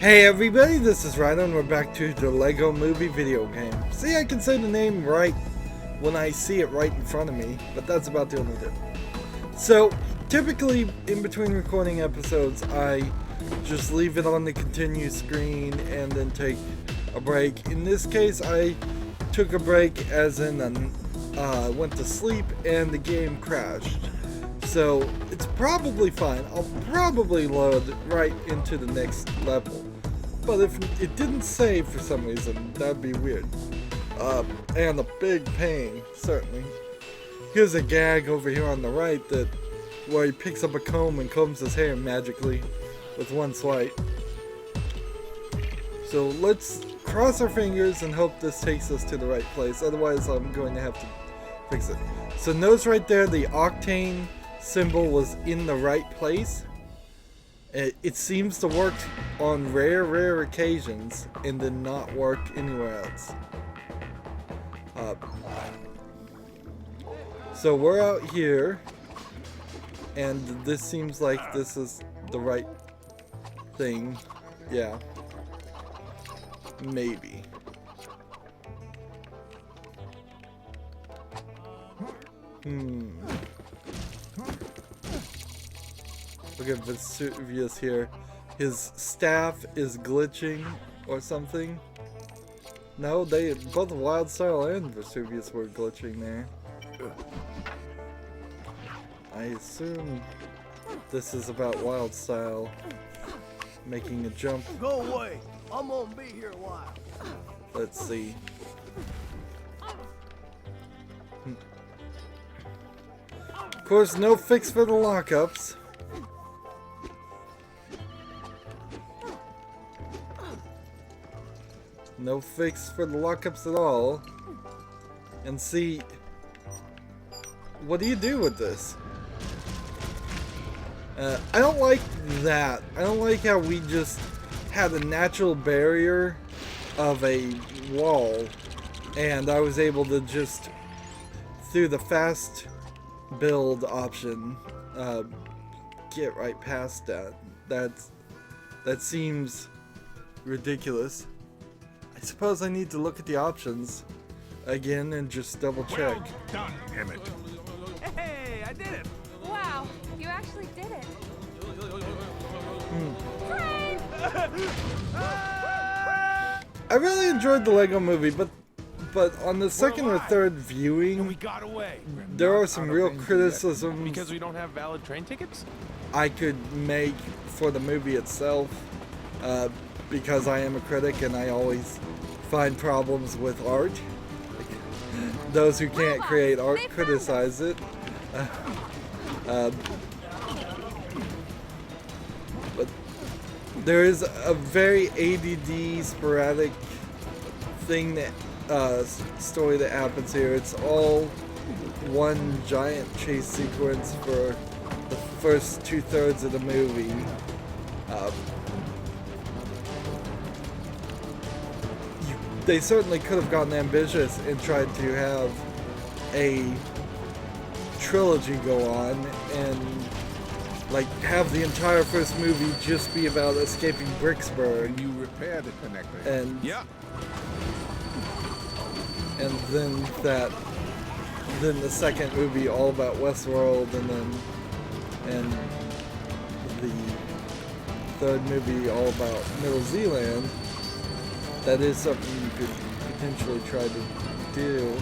Hey everybody, this is Rydo and we're back to the Lego Movie video game. See, I can say the name right when I see it right in front of me, but that's about the only difference. So, typically in between recording episodes, I just leave it on the continue screen and then take a break. In this case, I took a break as in went to sleep and the game crashed. So it's probably fine. I'll probably load right into the next level. But if it didn't save for some reason, that'd be weird. And a big pain, certainly. Here's a gag over here on the right where he picks up a comb and combs his hair magically with one swipe. So let's cross our fingers and hope this takes us to the right place. Otherwise, I'm going to have to fix it. So notice right there, the octane symbol was in the right place. It seems to work on rare occasions and did not work anywhere else. So we're out here and this seems like this is the right thing. Yeah, maybe. Look at Vesuvius here. His staff is glitching or something. No, both Wildstyle and Vesuvius were glitching there. I assume this is about Wildstyle making a jump. Go away. I'm gonna be here a while. Let's see. Of course, no fix for the lockups. No fix for the lockups at all. And see, what do you do with this? I don't like that. I don't like how we just had a natural barrier of a wall, and I was able to just, through the fast build option, get right past that. That seems ridiculous. I suppose I need to look at the options again and just double check. Well done, Emmet. Hey, I did it. Wow, you actually did it. I really enjoyed the Lego Movie, but on the second or third viewing, We got away. there are some real criticisms Because we don't have valid train tickets? I could make for the movie itself, because I am a critic and I always find problems with art. Those who can't create art criticize it. But there is a very ADD sporadic thing story that happens here. It's all one giant chase sequence for the first 2/3 of the movie. They certainly could have gotten ambitious and tried to have a trilogy go on and like have the entire first movie just be about escaping Bricksburg. You repair the connector. And yeah. And then the second movie all about Westworld, and the third movie all about Middle Zealand. That is something you could potentially try to do,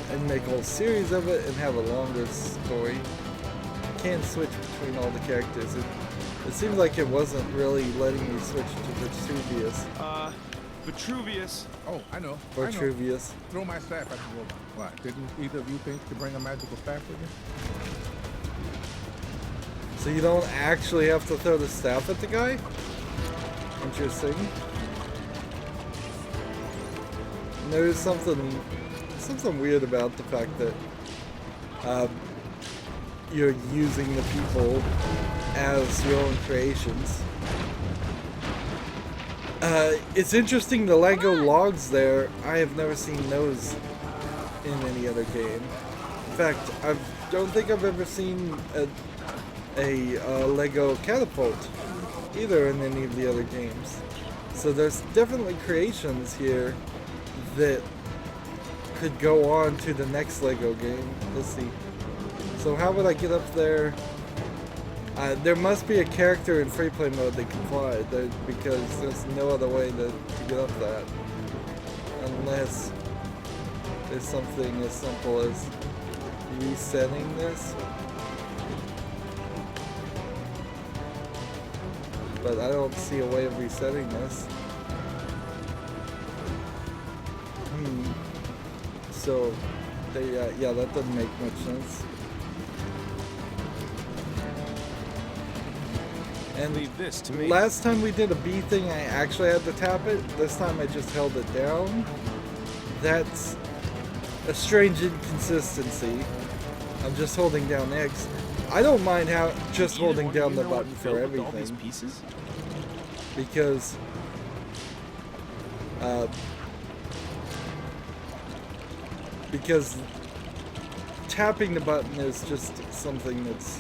and make a whole series of it and have a longer story. You can't switch between all the characters. It seems like it wasn't really letting me switch to Vitruvius. Vitruvius. Oh, I know. Vitruvius. Throw my staff at the robot. What? Didn't either of you think to bring a magical staff with you? So you don't actually have to throw the staff at the guy? Interesting. And there's something weird about the fact that you're using the people as your own creations. It's interesting, the Lego logs there, I have never seen those in any other game. In fact, I don't think I've ever seen a Lego catapult either in any of the other games. So there's definitely creations here that could go on to the next Lego game. Let's see. So how would I get up there? There must be a character in free play mode that can fly, because there's no other way to get up that. Unless there's something as simple as resetting this. But I don't see a way of resetting this. So, yeah, that doesn't make much sense. And Leave this to me. last time we did a B thing, I actually had to tap it. This time I just held it down. That's a strange inconsistency. I'm just holding down X. I don't mind how just holding down the button for everything. All these pieces? Because tapping the button is just something that's,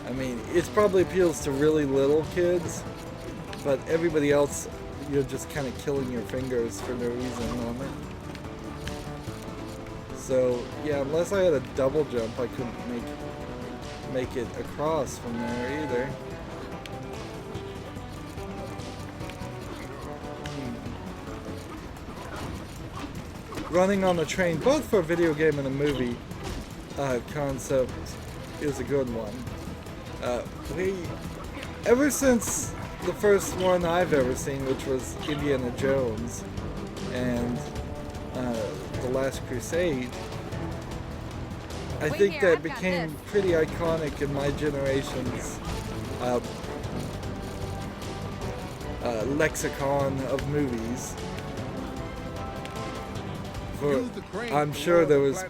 I mean, it probably appeals to really little kids, but everybody else, you're just kind of killing your fingers for no reason on it. So yeah, unless I had a double jump, I couldn't make it across from there either. Running on a train, both for a video game and a movie concept, is a good one. Ever since the first one I've ever seen, which was Indiana Jones and The Last Crusade, I think that became pretty iconic in my generation's lexicon of movies. I'm sure there was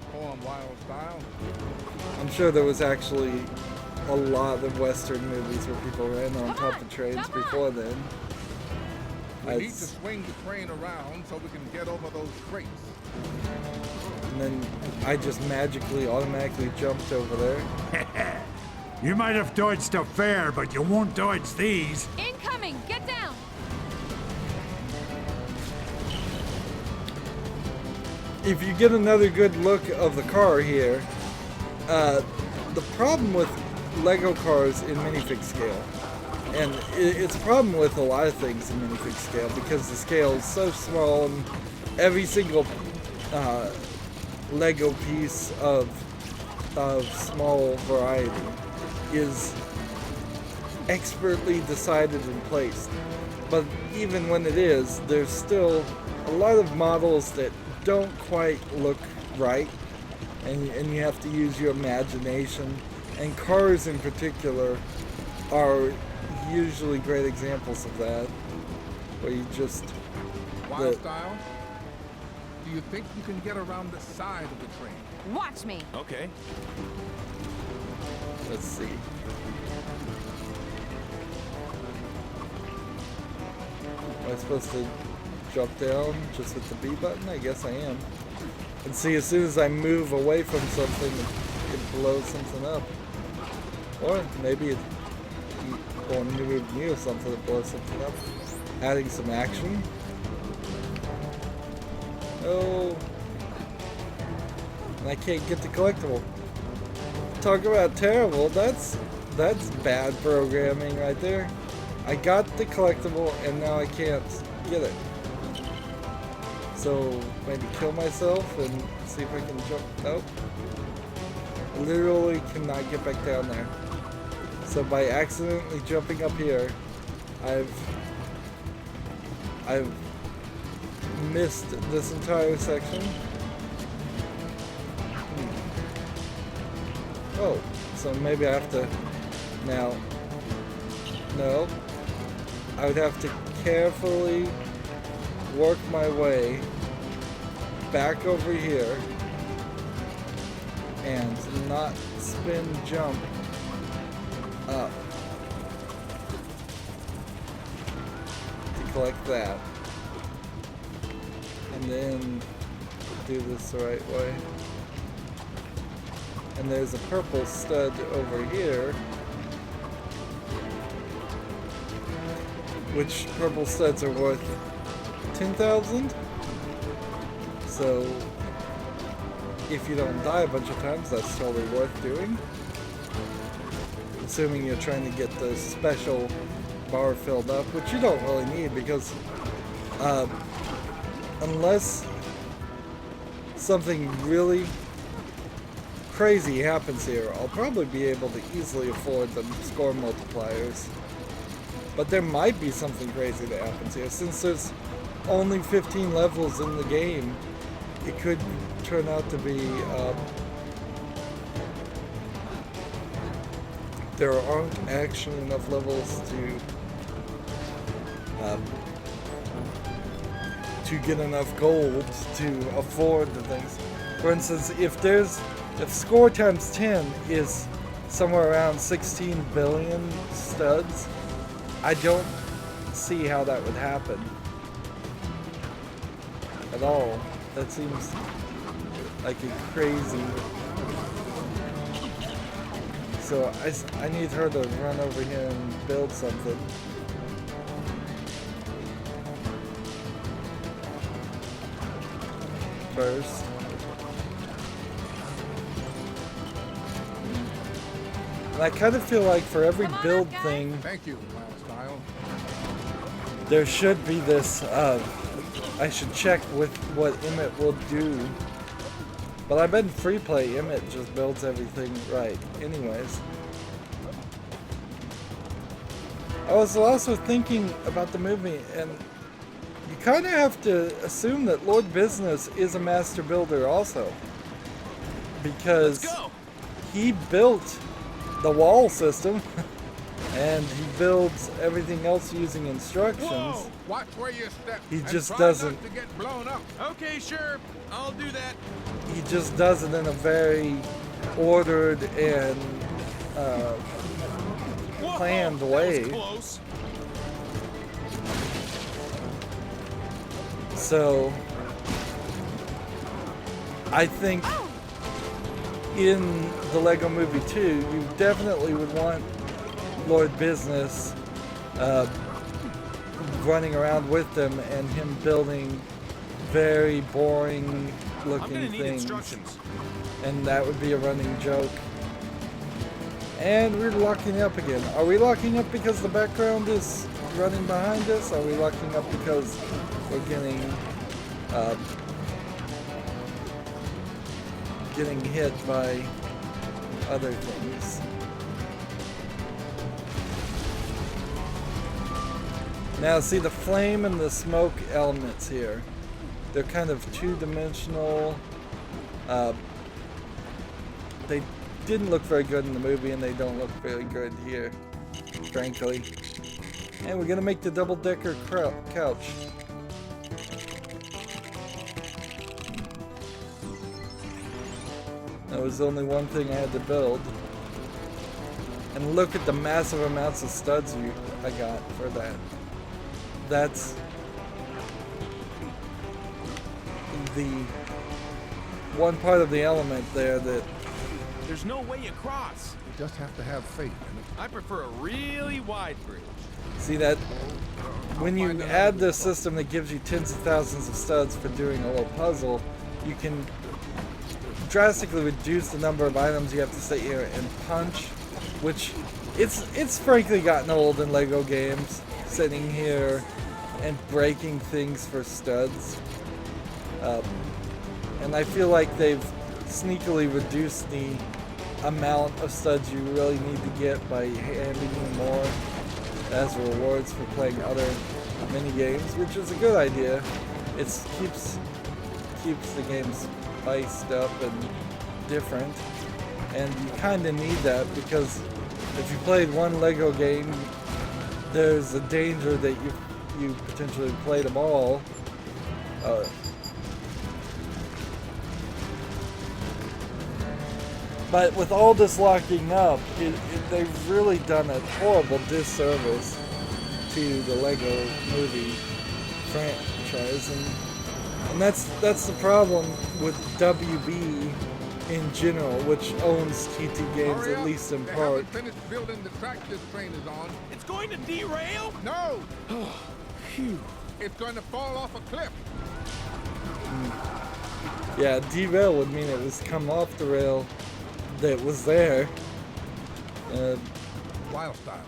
actually a lot of Western movies where people ran on top of trains before then. We need to swing the train around so we can get over those crates. And then I just automatically jumped over there. You might have dodged a fare, but you won't dodge these. Incoming! Get down! If you get another good look of the car here, the problem with Lego cars in minifig scale, and it's a problem with a lot of things in minifig scale because the scale is so small and every single Lego piece of small variety is expertly decided and placed. But even when it is, there's still a lot of models that don't quite look right, and you have to use your imagination, and cars in particular are usually great examples of that, where you just Wild Style, do you think you can get around the side of the train? Watch me! Okay. let's see. Am I supposed to drop down just with the B button? I guess I am. And see, as soon as I move away from something, it blows something up. Or maybe it will move near something that blows something up. Adding some action. Oh. And I can't get the collectible. Talk about terrible. That's bad programming right there. I got the collectible and now I can't get it. So maybe kill myself and see if I can jump. Nope. Literally cannot get back down there. So by accidentally jumping up here, I've missed this entire section. Oh, so maybe I have to now. No. I would have to carefully work my way back over here and not spin jump up to collect that, and then do this the right way. And there's a purple stud over here which purple studs are worth 10,000. So if you don't die a bunch of times, that's totally worth doing. Assuming you're trying to get the special bar filled up, which you don't really need because unless something really crazy happens here, I'll probably be able to easily afford the score multipliers. But there might be something crazy that happens here. Since there's only 15 levels in the game, it could turn out to be there aren't actually enough levels to get enough gold to afford the things. For instance, if score times 10 is somewhere around 16 billion studs, I don't see how that would happen at all. That seems like a crazy. So I need her to run over here and build something. First. And I kind of feel like for every build thing, Thank you, Lifestyle. there should be this, I should check with what Emmet will do. But I bet in free play, Emmet just builds everything right anyways. I was also thinking about the movie, and you kind of have to assume that Lord Business is a master builder also. Because he built the wall system, and he builds everything else using instructions. Whoa! Watch where you step. He and just try doesn't. not to get blown up. Okay, sure. I'll do that. He just does it in a very ordered and Whoa, planned that way. was close. So I think in the Lego Movie 2, you definitely would want Lord Business running around with them and him building very boring I'm looking gonna need things. instructions. And that would be a running joke. And we're locking up again. Are we locking up because the background is running behind us? Are we locking up because we're getting hit by other things? Now see the flame and the smoke elements here. They're kind of two-dimensional. They didn't look very good in the movie, and they don't look very good here, frankly. And we're gonna make the double-decker couch. That was only one thing I had to build. And look at the massive amounts of studs I got for that. That's the one part of the element there that There's no way across. You just have to have faith in it. I prefer a really wide bridge. see that when you add the system that gives you tens of thousands of studs for doing a little puzzle, you can drastically reduce the number of items you have to sit here and punch, which it's frankly gotten old in Lego games, sitting here and breaking things for studs. And I feel like they've sneakily reduced the amount of studs you really need to get by handing you more as rewards for playing other mini games, which is a good idea. It keeps the game spiced up and different, and you kind of need that because if you played one Lego game, there's a danger that you potentially played them all. But with all this locking up, they've really done a horrible disservice to the Lego Movie franchise, and that's the problem with WB in general, which owns TT Games Hurry at up. least in They part. haven't finished building the track this train is on. It's going to derail? No! Phew. It's going to fall off a cliff. Yeah, derail would mean it was come off the rail that was there. Wild style.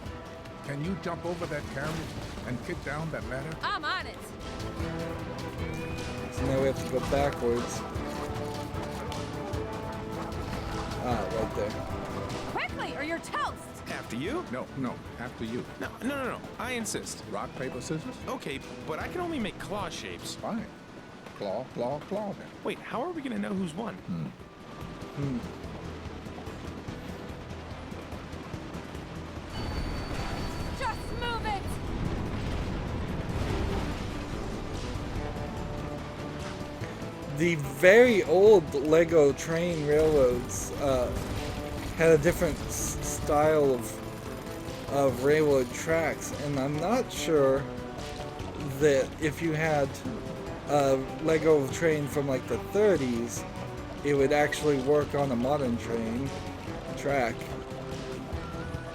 Can you jump over that carriage and kick down that ladder? I'm on it. So now we have to go backwards. Ah, right there. Quickly, or you're toast. After you? No, after you. No. I insist. Rock, paper, scissors? Okay, but I can only make claw shapes. Fine. Claw then. Wait, how are we gonna know who's won? Just move it. The very old Lego train railroads had a different style of railroad tracks, and I'm not sure that if you had a Lego train from like the 30s, it would actually work on a modern train track.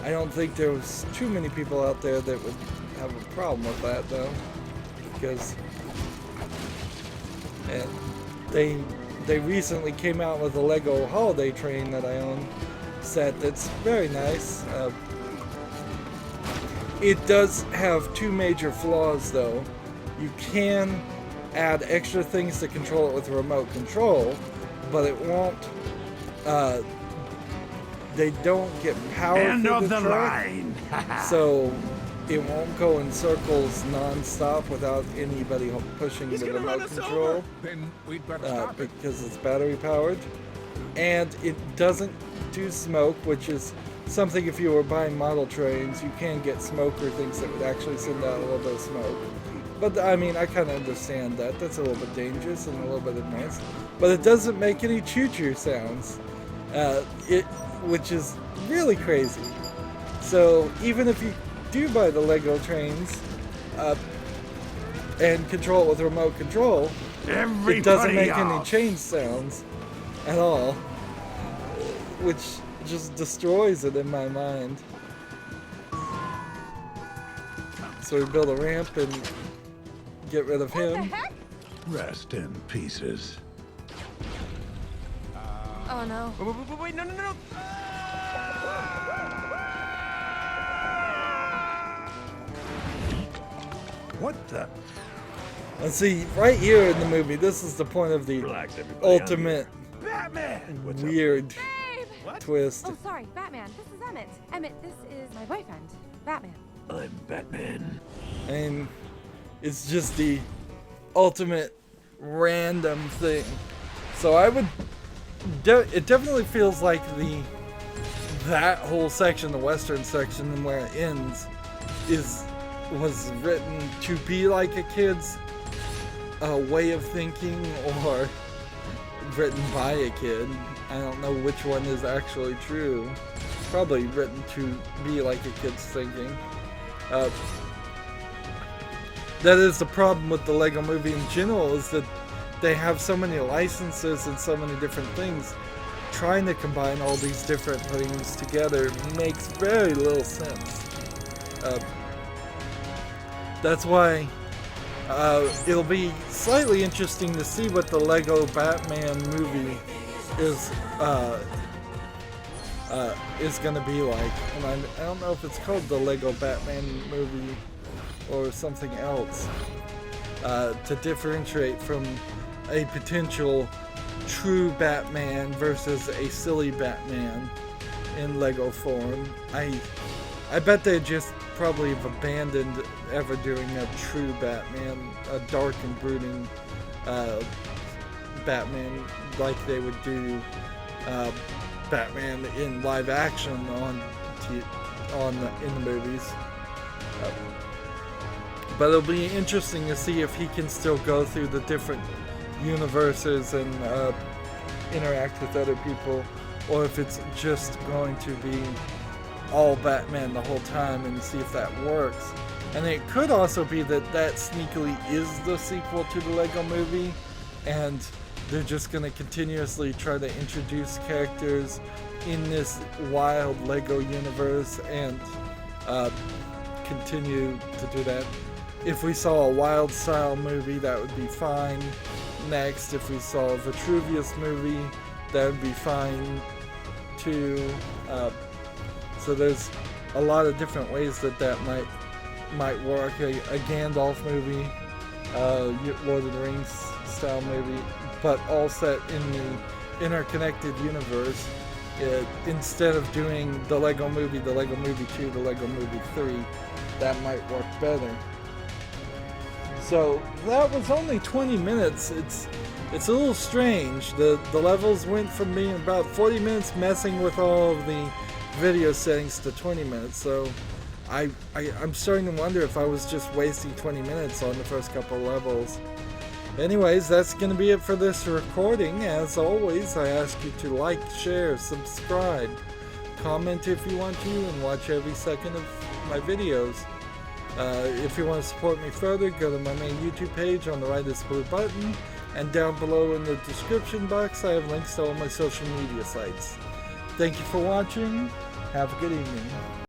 I don't think there was too many people out there that would have a problem with that though, because they recently came out with a Lego holiday train that I own set that's very nice. It does have two major flaws though. You can add extra things to control it with remote control, but it won't, they don't get power End through of the the track, line. so it won't go in circles non-stop without anybody pushing He's the gonna run remote us control. over. Then we'd better stop it. Because it's battery powered, and it doesn't do smoke, which is something if you were buying model trains you can get smoke or things that would actually send out a little bit of smoke. But I mean, I kind of understand that. That's a little bit dangerous and a little bit nice. But it doesn't make any choo-choo sounds, which is really crazy. So even if you do buy the Lego trains and control it with remote control, it doesn't make any change sounds at all, which just destroys it in my mind. So we build a ramp and get rid of What the him. heck? Rest in pieces. Oh no. Wait, no. What the? Let's see, right here in the movie, this is the point of the Relax, everybody. ultimate Batman. What's up? weird Babe. twist. Oh, sorry, Batman. This is Emmet. Emmet, this is my boyfriend, Batman. I'm Batman. And it's just the ultimate random thing. So I would, it definitely feels like that whole section, the western section, and where it ends, was written to be like a kid's way of thinking, or written by a kid. I don't know which one is actually true. Probably written to be like a kid's thinking. That is the problem with the Lego movie in general, is that they have so many licenses and so many different things. Trying to combine all these different things together makes very little sense. That's why it'll be slightly interesting to see what the Lego Batman movie is going to be like. And I don't know if it's called the Lego Batman movie or something else, to differentiate from a potential true Batman versus a silly Batman in Lego form. I bet they just probably have abandoned ever doing a true Batman, a dark and brooding Batman like they would do Batman in live action in the movies. But it'll be interesting to see if he can still go through the different universes and interact with other people, or if it's just going to be all Batman the whole time, and see if that works. And it could also be that sneakily is the sequel to the Lego movie, and they're just going to continuously try to introduce characters in this wild Lego universe and continue to do that. if we saw a Wild style movie, that would be fine. Next, if we saw a Vitruvius movie, that would be fine too. So there's a lot of different ways that might work. A Gandalf movie, Lord of the Rings style movie, but all set in the interconnected universe. Instead of doing the Lego Movie 2, the Lego Movie 3, that might work better. So that was only 20 minutes. It's a little strange. The levels went from being about 40 minutes messing with all of the video settings to 20 minutes. So I'm starting to wonder if I was just wasting 20 minutes on the first couple levels. Anyways, that's going to be it for this recording. As always, I ask you to like, share, subscribe, comment if you want to, and watch every second of my videos. If you want to support me further, go to my main YouTube page on the right of this blue button, and down below in the description box I have links to all my social media sites. Thank you for watching. Have a good evening.